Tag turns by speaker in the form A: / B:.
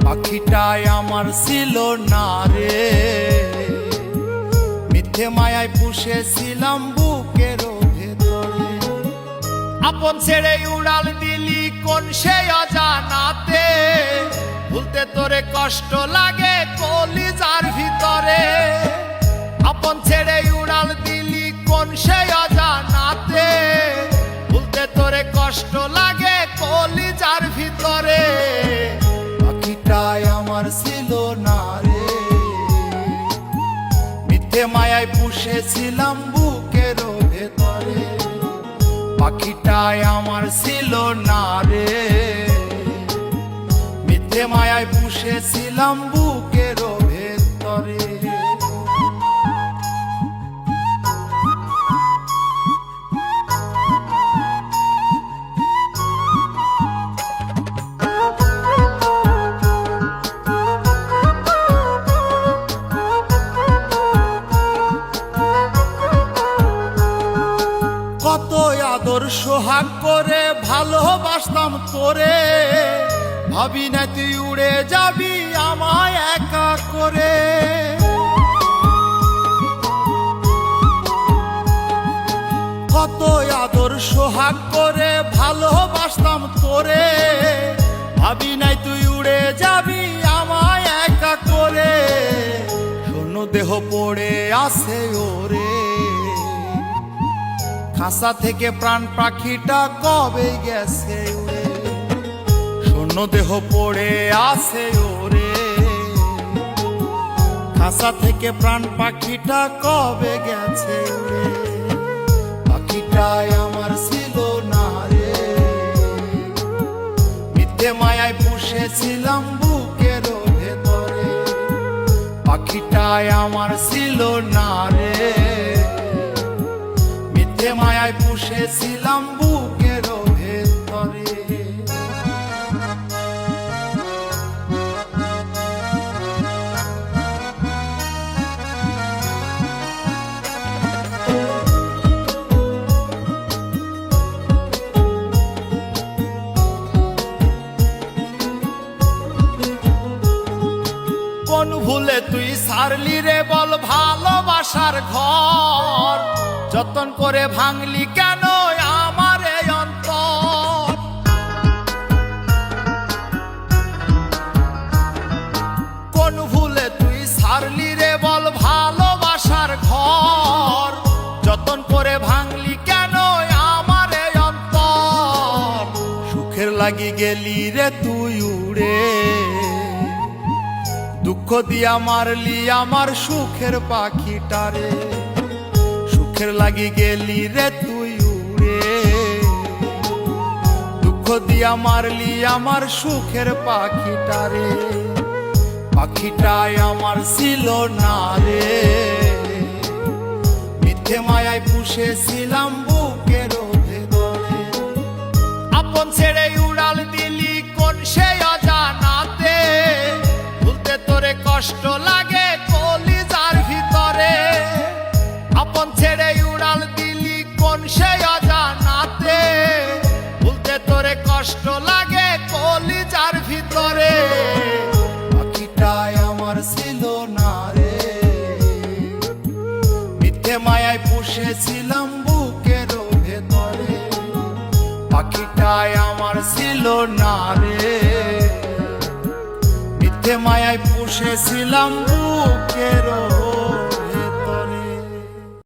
A: পাখিটাই আমার ছিল না রে, মিথ্যে মায়ায় পুষেছিলাম বুকের ভেতরে। আপন ছেড়ে উড়াল দিলি কোন সে অজানাতে, ভুলতে তোরে কষ্ট লাগে কলিজার ভিতরে। আপন ছেড়ে উড়াল দিলি কোন সে অজানাতে, ভুলতে তোরে কষ্ট লাগে কলিজার ভিতরে। পাখিটাই আমার ছিল না রে, মিথ্যে মায়ায় পুষেছিলাম বুকের ভেতরে। পাখিটাই আমার ছিল না রে, মিথ্যে মায়ায় পুষেছিলাম বুকের ভেতরে। কত আদর সোহাগ করে ভালোবাসতাম তোরে, ভাবি না তুই উড়ে যাবি আমায় একা করে। কত আদর সোহাগ করে ভালোবাসতাম তোরে, ভাবি নাই তুই উড়ে যাবি আমায় একা করে। শূন্য দেহ পড়ে আছে ওরে, খাঁচা থেকে প্রাণ পাখিটা কবে গেছে উড়ে। শূন্য দেহ পড়ে আছে ওরে, খাঁচা থেকে প্রাণ পাখিটা কবে গেছে উড়ে। পাখিটাই আমার ছিল না রে, মিথ্যে মায়ায় পুষেছিলাম বুকের ভেতরে। পাখিটাই আমার ছিল না রে, মিথ্যে মায়ায় পুষেছিলাম বুকের ভেতরে। কোন ভুলে তুই সারলি রে বল ভালোবাসার ঘর, যতন করে ভাঙলি কেন আমার এই অন্তর। কোন ভুলে তুই সারলি রে বল ভালোবাসার ঘর, যতন করে ভাঙলি কেন আমার এই অন্তর। সুখের লাগি গেলি রে তুই উড়ে, দুঃখ দিয়া মারলি আমার সুখের পাখিটারে। সুখের লাগি গেলি রে তুই উড়ে, দুঃখ দিয়া মারলি আমার সুখের পাখিটারে। পাখিটাই আমার ছিল না রে, মিথ্যে মায়ায় পুষেছিলাম বুকের ভেতরে। আপন ছেড়ে উড়াল দিলি কোন সে অজানাতে, ভুলতে তোরে কষ্ট লাগে কলিজার ভিতরে। আপন ছেড়ে উড়াল দিলি কোন সে অজানাতে, ভুলতে তোরে কষ্ট লাগে কলিজার ভিতরে। পাখিটাই আমার ছিল না রে, মিথ্যে মায়ায় পুষেছিলাম বুকের ভেতরে। পাখিটাই আমার ছিল না রে, মিথ্যে মায়ায় পুষেছিলাম বুকের